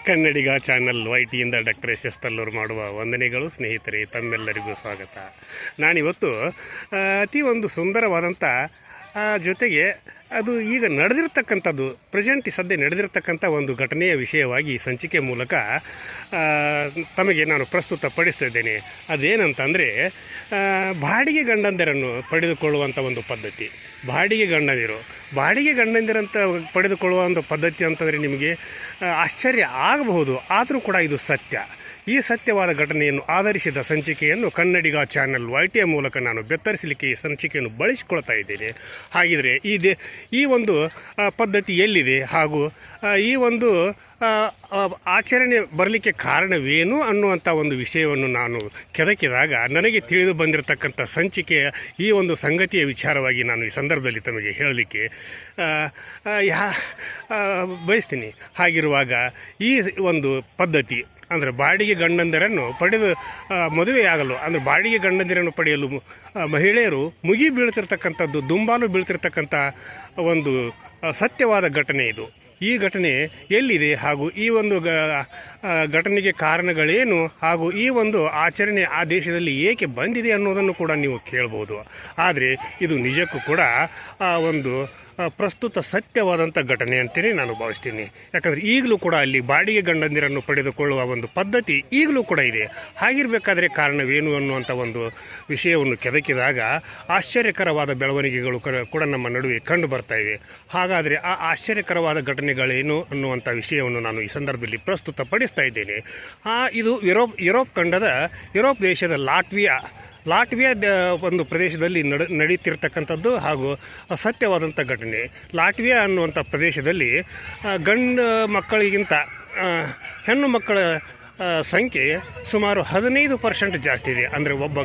ಕನ್ನಡಿಗ channel YTಯಿಂದ doctor S Tallur ಮಾಡುವ ವಂದನೆಗಳು. ಸ್ನೇಹಿತರೆ, ತಮ್ಮೆಲ್ಲರಿಗೂ ಸ್ವಾಗತ. ನಾನಿವತ್ತು ಅತಿ ಒಂದು ಸುಂದರವಾದಂಥ ಜೊತೆಗೆ ಅದು ಈಗ ನಡೆದಿರ್ತಕ್ಕಂಥದ್ದು ಸದ್ಯ ನಡೆದಿರ್ತಕ್ಕಂಥ ಒಂದು ಘಟನೆಯ ವಿಷಯವಾಗಿ ಈ ಸಂಚಿಕೆ ಮೂಲಕ ತಮಗೆ ನಾನು ಪ್ರಸ್ತುತಪಡಿಸ್ತಿದ್ದೇನೆ. ಅದೇನಂತಂದರೆ, ಬಾಡಿಗೆ ಗಂಡಂದಿರನ್ನು ಪಡೆದುಕೊಳ್ಳುವಂಥ ಒಂದು ಪದ್ಧತಿ. ಬಾಡಿಗೆ ಗಂಡಂದಿರಂತ ಪಡೆದುಕೊಳ್ಳುವ ಒಂದು ಪದ್ಧತಿ ಅಂತಂದರೆ ನಿಮಗೆ ಆಶ್ಚರ್ಯ ಆಗಬಹುದು, ಆದರೂ ಕೂಡ ಇದು ಸತ್ಯ. ಈ ಸತ್ಯವಾದ ಘಟನೆಯನ್ನು ಆಧರಿಸಿದ ಸಂಚಿಕೆಯನ್ನು ಕನ್ನಡಿಗ ಚಾನಲ್ YT ಮೂಲಕ ನಾನು ಬೆತ್ತರಿಸಲಿಕ್ಕೆ ಈ ಸಂಚಿಕೆಯನ್ನು ಬಳಸಿಕೊಳ್ತಾ ಇದ್ದೇನೆ. ಹಾಗಿದ್ರೆ ಈ ಒಂದು ಪದ್ಧತಿ ಎಲ್ಲಿದೆ ಹಾಗೂ ಈ ಒಂದು ಆಚರಣೆ ಬರಲಿಕ್ಕೆ ಕಾರಣವೇನು ಅನ್ನುವಂಥ ಒಂದು ವಿಷಯವನ್ನು ನಾನು ಕೆದಕಿದಾಗ ನನಗೆ ತಿಳಿದು ಬಂದಿರತಕ್ಕಂಥ ಸಂಚಿಕೆಯ ಈ ಒಂದು ಸಂಗತಿಯ ವಿಚಾರವಾಗಿ ನಾನು ಈ ಸಂದರ್ಭದಲ್ಲಿ ತಮಗೆ ಹೇಳಲಿಕ್ಕೆ ಬಯಸ್ತೀನಿ. ಹಾಗಿರುವಾಗ ಈ ಒಂದು ಪದ್ಧತಿ ಅಂದರೆ ಬಾಡಿಗೆ ಗಂಡಂದಿರನ್ನು ಪಡೆದು ಮದುವೆಯಾಗಲು ಅಂದರೆ ಬಾಡಿಗೆ ಗಂಡಂದಿರನ್ನು ಪಡೆಯಲು ಮಹಿಳೆಯರು ಮುಗಿ ಬೀಳ್ತಿರ್ತಕ್ಕಂಥದ್ದು, ದುಂಬಾಲು ಬೀಳ್ತಿರ್ತಕ್ಕಂಥ ಒಂದು ಸತ್ಯವಾದ ಘಟನೆ ಇದು. ಈ ಘಟನೆ ಎಲ್ಲಿದೆ ಹಾಗೂ ಈ ಒಂದು ಘಟನೆಗೆ ಕಾರಣಗಳೇನು ಹಾಗೂ ಈ ಒಂದು ಆಚರಣೆ ಆ ದೇಶದಲ್ಲಿ ಏಕೆ ಬಂದಿದೆ ಅನ್ನೋದನ್ನು ಕೂಡ ನೀವು ಕೇಳ್ಬೋದು. ಆದರೆ ಇದು ನಿಜಕ್ಕೂ ಕೂಡ ಒಂದು ಪ್ರಸ್ತುತ ಸತ್ಯವಾದಂಥ ಘಟನೆ ಅಂತಲೇ ನಾನು ಭಾವಿಸ್ತೀನಿ. ಯಾಕಂದರೆ ಈಗಲೂ ಕೂಡ ಅಲ್ಲಿ ಬಾಡಿಗೆ ಗಂಡಂದಿರನ್ನು ಪಡೆದುಕೊಳ್ಳುವ ಒಂದು ಪದ್ಧತಿ ಈಗಲೂ ಕೂಡ ಇದೆ. ಹಾಗಿರಬೇಕಾದ್ರೆ ಕಾರಣವೇನು ಅನ್ನುವಂಥ ಒಂದು ವಿಷಯವನ್ನು ಕೆದಕಿದಾಗ ಆಶ್ಚರ್ಯಕರವಾದ ಬೆಳವಣಿಗೆಗಳು ಕೂಡ ನಮ್ಮ ನಡುವೆ ಕಂಡು ಬರ್ತಾ ಇವೆ. ಹಾಗಾದರೆ ಆ ಆಶ್ಚರ್ಯಕರವಾದ ಘಟನೆಗಳೇನು ಅನ್ನುವಂಥ ವಿಷಯವನ್ನು ನಾನು ಈ ಸಂದರ್ಭದಲ್ಲಿ ಪ್ರಸ್ತುತಪಡಿಸ್ತಾ ಇದ್ದೇನೆ. ಇದು ಯುರೋಪ್ ದೇಶದ ಲಾಟ್ವಿಯಾ ಒಂದು ಪ್ರದೇಶದಲ್ಲಿ ನಡೀತಿರ್ತಕ್ಕಂಥದ್ದು ಹಾಗೂ ಸತ್ಯವಾದಂಥ ಘಟನೆ. ಲಾಟ್ವಿಯಾ ಅನ್ನುವಂಥ ಪ್ರದೇಶದಲ್ಲಿ ಗಂಡು ಮಕ್ಕಳಿಗಿಂತ ಹೆಣ್ಣು ಮಕ್ಕಳ ಸಂಖ್ಯೆ ಸುಮಾರು 15% ಜಾಸ್ತಿ ಇದೆ. ಅಂದರೆ ಒಬ್ಬ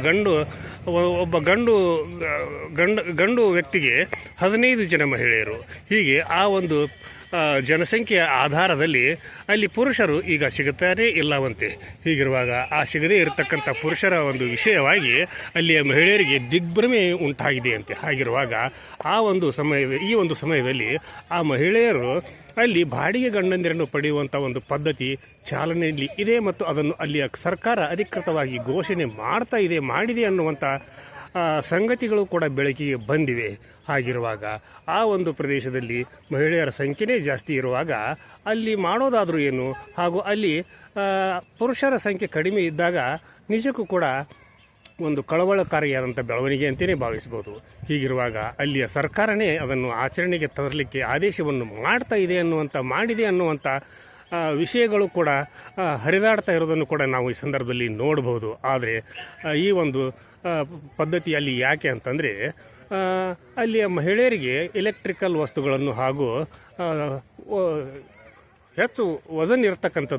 ಗಂಡು ವ್ಯಕ್ತಿಗೆ 15 ಜನ ಮಹಿಳೆಯರು. ಹೀಗೆ ಆ ಒಂದು ಜನಸಂಖ್ಯೆಯ ಆಧಾರದಲ್ಲಿ ಅಲ್ಲಿ ಪುರುಷರು ಈಗ ಸಿಗುತ್ತಾನೇ ಇಲ್ಲವಂತೆ. ಹೀಗಿರುವಾಗ ಆ ಸಿಗದೇ ಇರತಕ್ಕಂಥ ಪುರುಷರ ಒಂದು ವಿಷಯವಾಗಿ ಅಲ್ಲಿಯ ಮಹಿಳೆಯರಿಗೆ ದಿಗ್ಭ್ರಮೆ ಉಂಟಾಗಿದೆ ಅಂತೆ. ಹಾಗಿರುವಾಗ ಈ ಒಂದು ಸಮಯದಲ್ಲಿ ಆ ಮಹಿಳೆಯರು ಅಲ್ಲಿ ಬಾಡಿಗೆ ಗಂಡಂದಿರನ್ನು ಪಡೆಯುವಂಥ ಒಂದು ಪದ್ಧತಿ ಚಾಲನೆಯಲ್ಲಿ ಇದೆ ಮತ್ತು ಅದನ್ನು ಅಲ್ಲಿಯ ಸರ್ಕಾರ ಅಧಿಕೃತವಾಗಿ ಘೋಷಣೆ ಮಾಡಿದೆ ಅನ್ನುವಂಥ ಸಂಗತಿಗಳು ಕೂಡ ಬೆಳಕಿಗೆ ಬಂದಿವೆ. ಹಾಗಿರುವಾಗ ಆ ಒಂದು ಪ್ರದೇಶದಲ್ಲಿ ಮಹಿಳೆಯರ ಸಂಖ್ಯೆನೇ ಜಾಸ್ತಿ ಇರುವಾಗ ಅಲ್ಲಿ ಮಾಡೋದಾದರೂ ಏನು ಹಾಗೂ ಅಲ್ಲಿ ಪುರುಷರ ಸಂಖ್ಯೆ ಕಡಿಮೆ ಇದ್ದಾಗ ನಿಜಕ್ಕೂ ಕೂಡ ಒಂದು ಕಳವಳಕಾರಿಯಾದಂಥ ಬೆಳವಣಿಗೆ ಅಂತಲೇ ಭಾವಿಸ್ಬೋದು. ಹೀಗಿರುವಾಗ ಅಲ್ಲಿಯ ಸರ್ಕಾರನೇ ಅದನ್ನು ಆಚರಣೆಗೆ ತರಲಿಕ್ಕೆ ಆದೇಶವನ್ನು ಮಾಡಿದೆ ಅನ್ನುವಂಥ ವಿಷಯಗಳು ಕೂಡ ಹರಿದಾಡ್ತಾ ಇರೋದನ್ನು ಕೂಡ ನಾವು ಈ ಸಂದರ್ಭದಲ್ಲಿ ನೋಡ್ಬೋದು. ಆದರೆ ಈ ಒಂದು ಪದ್ಧತಿಯಲ್ಲಿ ಯಾಕೆ ಅಂತಂದರೆ, ಅಲ್ಲಿಯ ಮಹಿಳೆಯರಿಗೆ ಎಲೆಕ್ಟ್ರಿಕಲ್ ವಸ್ತುಗಳನ್ನು ಹಾಗೂ ಹೆಚ್ಚು ವಜನ್ ಇರ್ತಕ್ಕಂಥ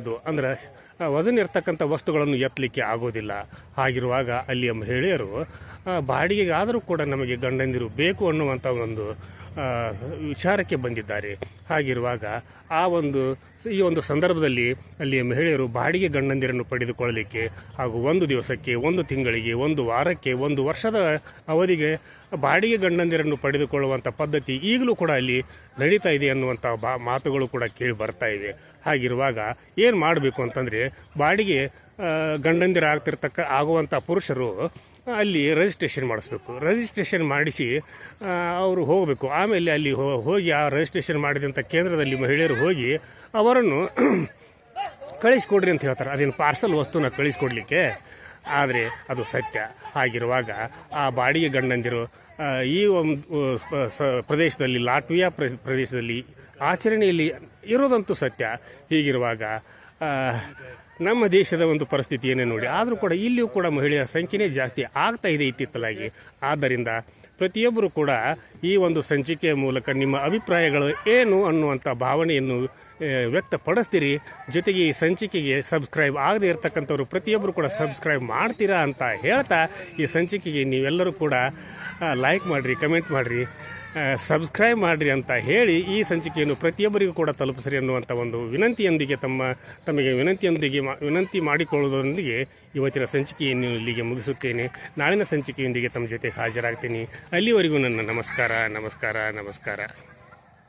ವಸ್ತುಗಳನ್ನು ಎತ್ತಲಿಕ್ಕೆ ಆಗೋದಿಲ್ಲ. ಹಾಗಿರುವಾಗ ಅಲ್ಲಿಯ ಮಹಿಳೆಯರು ಬಾಡಿಗೆಗಾದರೂ ಕೂಡ ನಮಗೆ ಗಂಡಂದಿರು ಬೇಕು ಅನ್ನುವಂಥ ಒಂದು ವಿಚಾರಕ್ಕೆ ಬಂದಿದ್ದಾರೆ. ಹಾಗಿರುವಾಗ ಈ ಒಂದು ಸಂದರ್ಭದಲ್ಲಿ ಅಲ್ಲಿಯ ಮಹಿಳೆಯರು ಬಾಡಿಗೆ ಗಂಡಂದಿರನ್ನು ಪಡೆದುಕೊಳ್ಳಲಿಕ್ಕೆ ಹಾಗೂ 1 ದಿವಸಕ್ಕೆ, 1 ತಿಂಗಳಿಗೆ, 1 ವಾರಕ್ಕೆ, 1 ವರ್ಷದ ಅವಧಿಗೆ ಬಾಡಿಗೆ ಗಂಡಂದಿರನ್ನು ಪಡೆದುಕೊಳ್ಳುವಂಥ ಪದ್ಧತಿ ಈಗಲೂ ಕೂಡ ಅಲ್ಲಿ ನಡೀತಾ ಇದೆ ಅನ್ನುವಂಥ ಮಾತುಗಳು ಕೂಡ ಕೇಳಿ ಬರ್ತಾ ಇವೆ. ಹಾಗಿರುವಾಗ ಏನು ಮಾಡಬೇಕು ಅಂತಂದರೆ, ಬಾಡಿಗೆ ಗಂಡಂದಿರ ಆಗುವಂಥ ಪುರುಷರು ಅಲ್ಲಿ ರಿಜಿಸ್ಟ್ರೇಷನ್ ಮಾಡಿಸ್ಬೇಕು. ರಿಜಿಸ್ಟ್ರೇಷನ್ ಮಾಡಿಸಿ ಅವರು ಹೋಗಬೇಕು. ಆಮೇಲೆ ಅಲ್ಲಿ ಹೋಗಿ ಆ ರಿಜಿಸ್ಟ್ರೇಷನ್ ಮಾಡಿದಂಥ ಕೇಂದ್ರದಲ್ಲಿ ಮಹಿಳೆಯರು ಹೋಗಿ ಅವರನ್ನು ಕಳಿಸ್ಕೊಡ್ರಿ ಅಂತ ಹೇಳ್ತಾರೆ. ಅದೇನು ಪಾರ್ಸಲ್ ವಸ್ತುನ ಕಳಿಸ್ಕೊಡ್ಲಿಕ್ಕೆ, ಆದರೆ ಅದು ಸತ್ಯ. ಹಾಗಿರುವಾಗ ಆ ಬಾಡಿಗೆ ಗಂಡಂದಿರು ಈ ಒಂದು ಪ್ರದೇಶದಲ್ಲಿ, ಲಾಟ್ವಿಯಾ ಪ್ರದೇಶದಲ್ಲಿ ಆಚರಣೆಯಲ್ಲಿ ಇರೋದಂತೂ ಸತ್ಯ. ಹೀಗಿರುವಾಗ ನಮ್ಮ ದೇಶದ ಒಂದು ಪರಿಸ್ಥಿತಿ ಏನೇ ನೋಡಿ, ಆದರೂ ಕೂಡ ಇಲ್ಲಿಯೂ ಕೂಡ ಮಹಿಳೆಯರ ಸಂಖ್ಯೆನೇ ಜಾಸ್ತಿ ಆಗ್ತಾ ಇದೆ ಇತ್ತಿತ್ತಲಾಗಿ. ಆದ್ದರಿಂದ ಪ್ರತಿಯೊಬ್ಬರು ಕೂಡ ಈ ಒಂದು ಸಂಚಿಕೆಯ ಮೂಲಕ ನಿಮ್ಮ ಅಭಿಪ್ರಾಯಗಳು ಏನು ಅನ್ನುವಂಥ ಭಾವನೆಯನ್ನು ವ್ಯಕ್ತಪಡಿಸ್ತೀರಿ. ಜೊತೆಗೆ ಈ ಸಂಚಿಕೆಗೆ ಸಬ್ಸ್ಕ್ರೈಬ್ ಆಗದೇ ಇರತಕ್ಕಂಥವ್ರು ಪ್ರತಿಯೊಬ್ಬರು ಕೂಡ ಸಬ್ಸ್ಕ್ರೈಬ್ ಮಾಡ್ತೀರಾ ಅಂತ ಹೇಳ್ತಾ, ಈ ಸಂಚಿಕೆಗೆ ನೀವೆಲ್ಲರೂ ಕೂಡ ಲೈಕ್ ಮಾಡಿರಿ, ಕಮೆಂಟ್ ಮಾಡಿರಿ, ಸಬ್ಸ್ಕ್ರೈಬ್ ಮಾಡಿರಿ ಅಂತ ಹೇಳಿ ಈ ಸಂಚಿಕೆಯನ್ನು ಪ್ರತಿಯೊಬ್ಬರಿಗೂ ಕೂಡ ತಲುಪಿಸ್ರಿ ಅನ್ನುವಂಥ ಒಂದು ವಿನಂತಿಯೊಂದಿಗೆ ತಮಗೆ ವಿನಂತಿ ಮಾಡಿಕೊಳ್ಳುವುದರೊಂದಿಗೆ ಇವತ್ತಿನ ಸಂಚಿಕೆಯನ್ನು ಇಲ್ಲಿಗೆ ಮುಗಿಸುತ್ತೇನೆ. ನಾಳಿನ ಸಂಚಿಕೆಯೊಂದಿಗೆ ತಮ್ಮ ಜೊತೆ ಹಾಜರಾಗ್ತೀನಿ. ಅಲ್ಲಿವರೆಗೂ ನನ್ನ ನಮಸ್ಕಾರ.